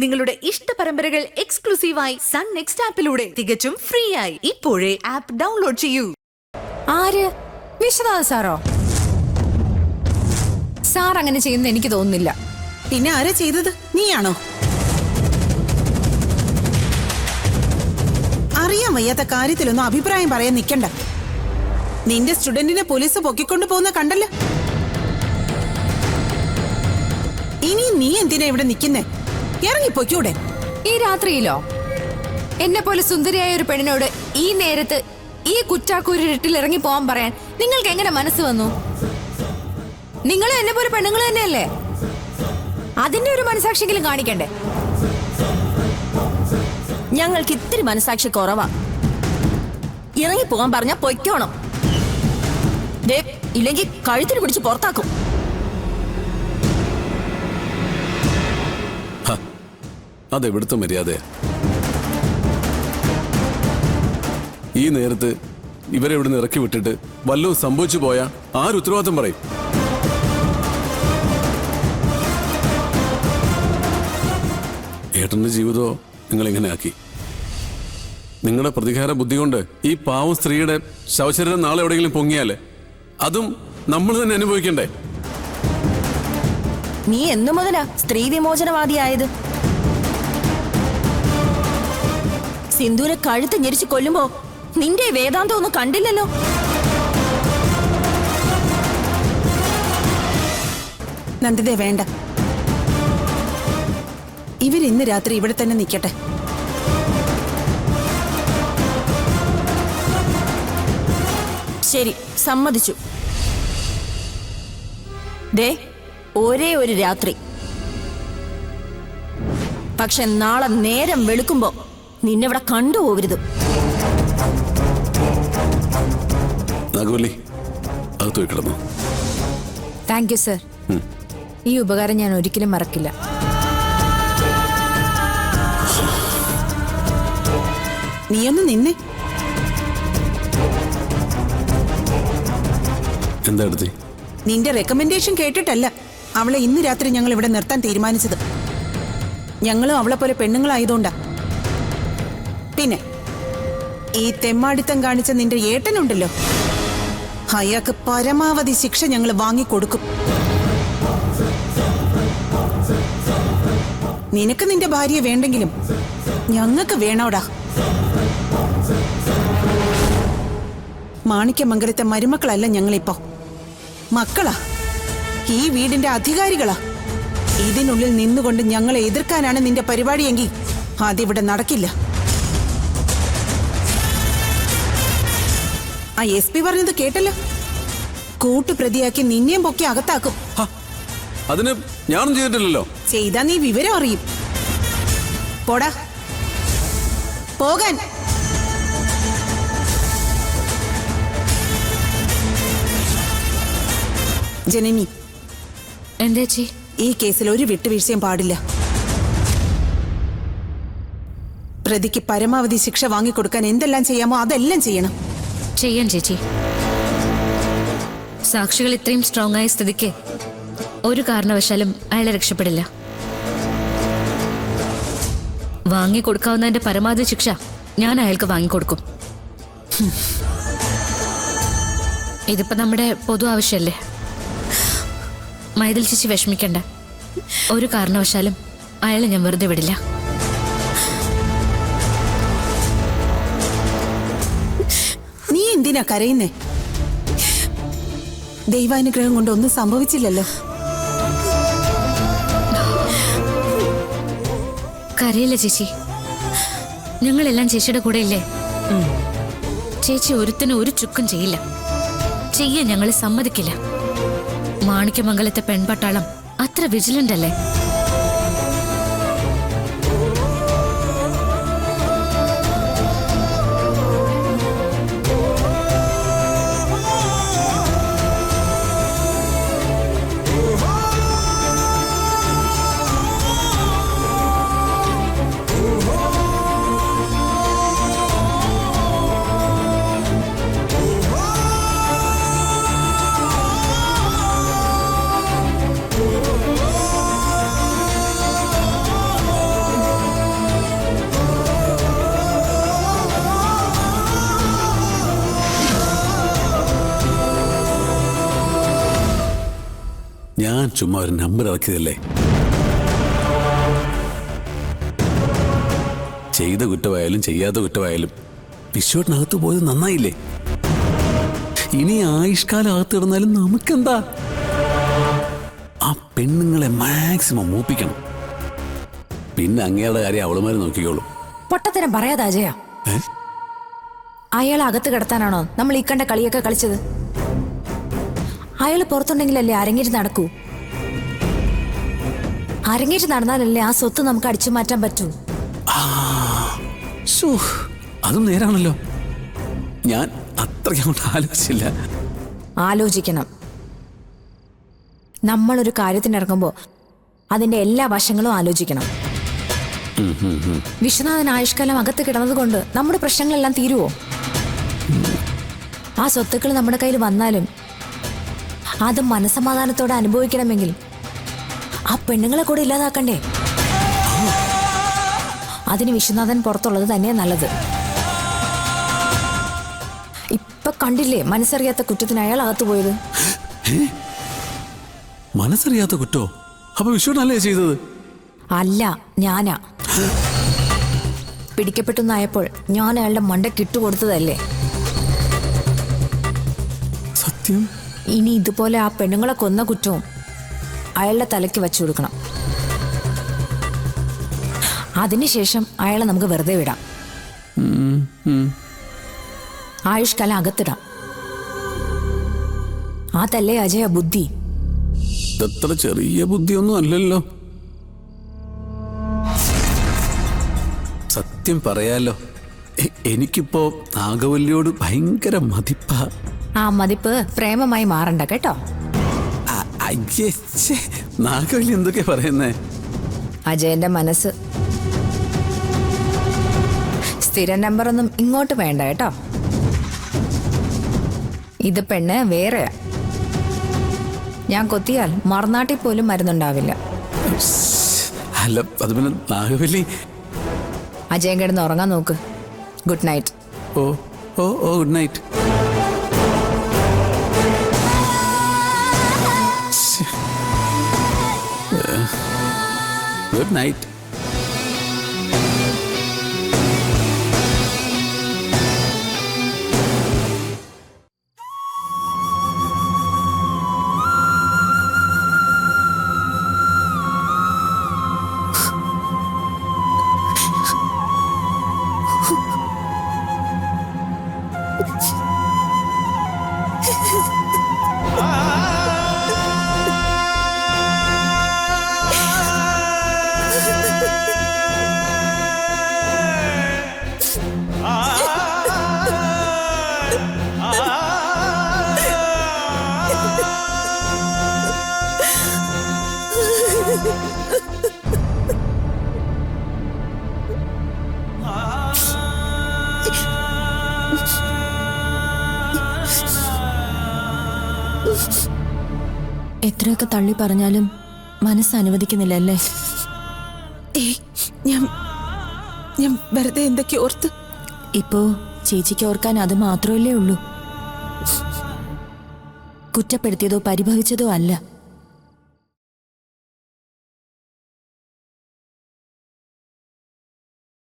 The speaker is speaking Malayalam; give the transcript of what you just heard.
നിങ്ങളുടെ ഇഷ്ട പരമ്പരകൾ എക്സ്ക്ലൂസീവായി സൺ നെക്സ്റ്റ് ആപ്പിലൂടെ തികച്ചും ഫ്രീ ആയി ഇപ്പോഴേ ആപ്പ് ഡൗൺലോഡ് ചെയ്യൂ. ആര്? വിശ്വനാഥ് സാറോ? സാർ അങ്ങനെ ചെയ്യുന്ന എനിക്ക് തോന്നുന്നില്ല. പിന്നെ ആരാ ചെയ്തത്? നീയാണോ? അറിയാൻ വയ്യാത്ത കാര്യത്തിലൊന്നും അഭിപ്രായം പറയാൻ നിൽക്കണ്ട. നിന്റെ സ്റ്റുഡന്റിനെ പോലീസ് പൊക്കിക്കൊണ്ടു പോകുന്ന കണ്ടല്ലോ. ഇനി നീ എന്തിനാ ഇവിടെ നിൽക്കുന്നേ? ഇറങ്ങിപ്പൊക്കൂടെ? ഈ രാത്രിയിലോ? എന്നെ പോലെ സുന്ദരിയായ ഒരു പെണ്ണിനോട് ഈ നേരത്ത് ഈ കുറ്റാക്കൂരിട്ടിൽ ഇറങ്ങി പോകാൻ പറയാൻ നിങ്ങൾക്ക് എങ്ങനെ മനസ്സ് വന്നു? നിങ്ങളും എന്നെ പോലെ പെണ്ണുങ്ങൾ തന്നെയല്ലേ? അതിന്റെ ഒരു മനസാക്ഷിയെങ്കിലും കാണിക്കണ്ടേ? ഞങ്ങൾക്ക് ഇത്തിരി മനസാക്ഷി കുറവാ. ഇറങ്ങി പോകാൻ പറഞ്ഞാ പൊയ്ക്കോണം. ഇല്ലെങ്കിൽ കഴുത്തിന് പിടിച്ച് പുറത്താക്കും. അതെവിടുത്തെ മര്യാദയാ? ഈ നേരത്ത് ഇവരെ ഇവിടുന്ന് ഇറക്കി വിട്ടിട്ട് വല്ലതും സംഭവിച്ചു പോയാ ആര് ഉത്തരവാദിത്തം പറയും? ഏട്ടന്റെ ജീവിതമോ നിങ്ങൾ എങ്ങനെ ആക്കി? നിങ്ങളുടെ പ്രതികാര ബുദ്ധി കൊണ്ട് ഈ പാവം സ്ത്രീയുടെ ശവശരീരം നാളെ എവിടെയെങ്കിലും പൊങ്ങിയാലേ അതും നമ്മൾ തന്നെ അനുഭവിക്കണ്ടേ? നീ എന്നു മുതലാ സ്ത്രീ വിമോചനവാദിയായത്? സിന്ധുവിനെ കഴുത്ത് ഞെരിച്ച് കൊല്ലുമ്പോ നിന്റെ വേദാന്തം ഒന്നും കണ്ടില്ലല്ലോ. നന്ദിതേ, വേണ്ട. ഇവരിന്ന് രാത്രി ഇവിടെ തന്നെ നിൽക്കട്ടെ. ശരി, സമ്മതിച്ചു. ദേ, ഒരേ ഒരു രാത്രി. പക്ഷെ നാളെ നേരം വെളുക്കുമ്പോ നിന്നെവിടെ കണ്ടുപോകരുത്. നാഗവല്ലി, അകത്ത് പോയി കിടന്നു. Thank you sir. ഈ ഉപകാരം ഞാൻ ഒരിക്കലും മറക്കില്ല. നീയൊന്ന് നിന്നെ. എന്താ എടുത്തി? നിന്റെ റെക്കമെൻഡേഷൻ കേട്ടിട്ടല്ല അവളെ ഇന്ന് രാത്രി ഞങ്ങൾ ഇവിടെ നിർത്താൻ തീരുമാനിച്ചത്. ഞങ്ങളും അവളെ പോലെ പെണ്ണുങ്ങളായതുകൊണ്ടാ. പിന്നെ ഈ തെമ്മാടിത്തം കാണിച്ച നിന്റെ ഏട്ടനുണ്ടല്ലോ, അയാൾക്ക് പരമാവധി ശിക്ഷ ഞങ്ങൾ വാങ്ങിക്കൊടുക്കും. നിനക്ക് നിന്റെ ഭാര്യയെ വേണ്ടെങ്കിലും ഞങ്ങൾക്ക് വേണോടാ. മാണിക്യമംഗലത്തെ മരുമക്കളല്ല ഞങ്ങളിപ്പോ, മക്കളാ. ഈ വീടിന്റെ അധികാരികളാ. ഇതിനുള്ളിൽ നിന്നുകൊണ്ട് ഞങ്ങളെ എതിർക്കാനാണ് നിന്റെ പരിപാടിയെങ്കിൽ അതിവിടെ നടക്കില്ല. ആ SP പറഞ്ഞത് കേട്ടല്ലോ. കൂട്ടുപ്രതിയാക്കി നിന്നെയും പൊക്കി അകത്താക്കും. അതിന് ഞാനും ചെയ്തിട്ടില്ലല്ലോ. ചെയ്താ നീ വിവരം അറിയും. പോടാ, പോകാൻ. ജനനി, എന്താ ചേച്ചി? ഈ കേസിൽ ഒരു വിട്ടുവീഴ്ചയും പാടില്ല. പ്രതിക്ക് പരമാവധി ശിക്ഷ വാങ്ങിക്കൊടുക്കാൻ എന്തെല്ലാം ചെയ്യാമോ അതെല്ലാം ചെയ്യണം. ചെയ്യാൻ ചേച്ചി. സാക്ഷികൾ ഇത്രയും സ്ട്രോങ് ആയ സ്ഥിതിക്ക് ഒരു കാരണവശാലും അയാളെ രക്ഷപ്പെടില്ല. വാങ്ങിക്കൊടുക്കാവുന്നതിന്റെ പരമാവധി ശിക്ഷ ഞാൻ അയാൾക്ക് വാങ്ങിക്കൊടുക്കും. ഇതിപ്പോ നമ്മുടെ പൊതു ആവശ്യമല്ലേ. മൈഥിലി ചേച്ചി വിഷമിക്കണ്ട. ഒരു കാരണവശാലും അയാളെ ഞാൻ വെറുതെ വിടില്ല. നീ എന്തിനാ കരയുന്നേ? ദൈവാനുഗ്രഹം കൊണ്ട് ഒന്നും സംഭവിച്ചില്ലല്ലോ. കരയില്ല ചേച്ചി, ഞങ്ങളെല്ലാം ചേച്ചിയുടെ കൂടെ ഇല്ലേ. ചേച്ചി ഒരുത്തിനും ഒരു ചുക്കും ചെയ്യില്ല. ചെയ്യാൻ ഞങ്ങളെ സമ്മതിക്കില്ല. മാണിക്യമംഗലത്തെ പെൺപട്ടാളം അത്ര വിജിലന്റ് അല്ലേ. ചുമ്മാ ഒരു നമ്പർ ഇറക്കിയതല്ലേ. ചെയ്ത കുറ്റമായാലും ചെയ്യാത്ത കുറ്റമായാലും വിശ്വട്ടിനകത്ത് പോയത് നന്നായില്ലേ? ഇനി ആയുഷ്കാലം അകത്ത് കിടന്നാലും നമുക്കെന്താ? ആ പെണ്ണുങ്ങളെ മാക്സിമം മൂപ്പിക്കണം. പിന്നെ അങ്ങയുടെ കാര്യം അവളുമാര് നോക്കിക്കോളും. പൊട്ടത്തരം പറയാതെ അജയ. അയാൾ അകത്ത് കിടത്താനാണോ നമ്മൾ ഈ കണ്ട കളിയൊക്കെ കളിച്ചത്? അയാൾ പുറത്തുണ്ടെങ്കിലല്ലേ അരങ്ങേറ്റ് നടക്കൂ. അരങ്ങേറ്റ് നടന്നാലല്ലേ ആ സ്വത്ത് നമുക്ക് അടിച്ചു മാറ്റാൻ പറ്റൂ. അതും നേരാണല്ലോ. ഞാൻ അത്രയ്ക്ക് അങ്ങോട്ട് ആലോചിച്ചില്ല. ആലോചിക്കണം. നമ്മളൊരു കാര്യത്തിനിറങ്ങുമ്പോ അതിന്റെ എല്ലാ വശങ്ങളും ആലോചിക്കണം. വിശ്വനാഥൻ ആയുഷ്കാലം അകത്ത് കിടന്നത് കൊണ്ട് നമ്മുടെ പ്രശ്നങ്ങളെല്ലാം തീരുവോ? ആ സ്വത്തുക്കൾ നമ്മുടെ കയ്യിൽ വന്നാലും അത് മനസമാധാനത്തോടെ അനുഭവിക്കണമെങ്കിൽ ആ പെണ്ണുങ്ങളെ കൂടെ ഇല്ലാതാക്കണ്ടേ? അതിന് വിശ്വനാഥൻ പുറത്തുള്ളത് തന്നെയാ നല്ലത്. ഇപ്പൊ കണ്ടില്ലേ മനസ്സറിയാത്ത കുറ്റത്തിന് അയാൾ അകത്ത് പോയത്? മനസ്സറിയാത്ത കുറ്റോ? അപ്പൊ വിശ്വനല്ലേ ചെയ്തത്? അല്ല, ഞാനാ. പിടിക്കപ്പെട്ടെന്നായപ്പോൾ ഞാൻ അയാളുടെ മണ്ടയ്ക്ക് ഇട്ടുകൊടുത്തതല്ലേ. സത്യം? ഇനി ഇതുപോലെ ആ പെണ്ണുങ്ങളെ കൊന്ന കുറ്റവും അയാളുടെ തലയ്ക്ക് വെച്ചു കൊടുക്കണം. അതിനുശേഷം അയാളെ നമുക്ക് വെറുതെ വിടാം. ആയുഷ്കാലം അകത്തിടാം. അതല്ലേ അജയ ബുദ്ധി? ഇതത്ര ചെറിയ ബുദ്ധിയൊന്നും അല്ലല്ലോ. സത്യം പറയാലോ, എനിക്കിപ്പോ നാഗവല്ലിയോട് ഭയങ്കര മതിപ്പാ. ആ മതിപ്പ് പ്രേമമായി മാറണ്ട കേട്ടോ. അയ്യേ, നാഗവല്ലി എന്തൊക്കെ പറയുന്നേ? അജയന്റെ മനസ്സ്. സ്ഥിര നമ്പറൊന്നും ഇങ്ങോട്ട് വേണ്ട കേട്ടോ. ഇത് പെണ്ണ് വേറെയാ. ഞാൻ കൊത്തിയാൽ മറുനാട്ടിൽ പോലും മരുന്നുണ്ടാവില്ല. അല്ല, അത് പിന്നെ നാഗവല്ലി. അജയൻ കിടന്ന് ഉറങ്ങാൻ നോക്ക്. Good night. ഓ ഓ ഓ ഗുഡ് നൈറ്റ്. Good night. എത്രയൊക്കെ തള്ളി പറഞ്ഞാലും മനസ്സ് അനുവദിക്കുന്നില്ലല്ലേ? ഞാൻ വെറുതെ എന്തൊക്കെ ഓർത്ത്. ഇപ്പോ ചേച്ചിക്ക് ഓർക്കാൻ അത് മാത്രമല്ലേ ഉള്ളൂ. കുറ്റപ്പെടുത്തിയതോ പരിഭവിച്ചതോ അല്ല.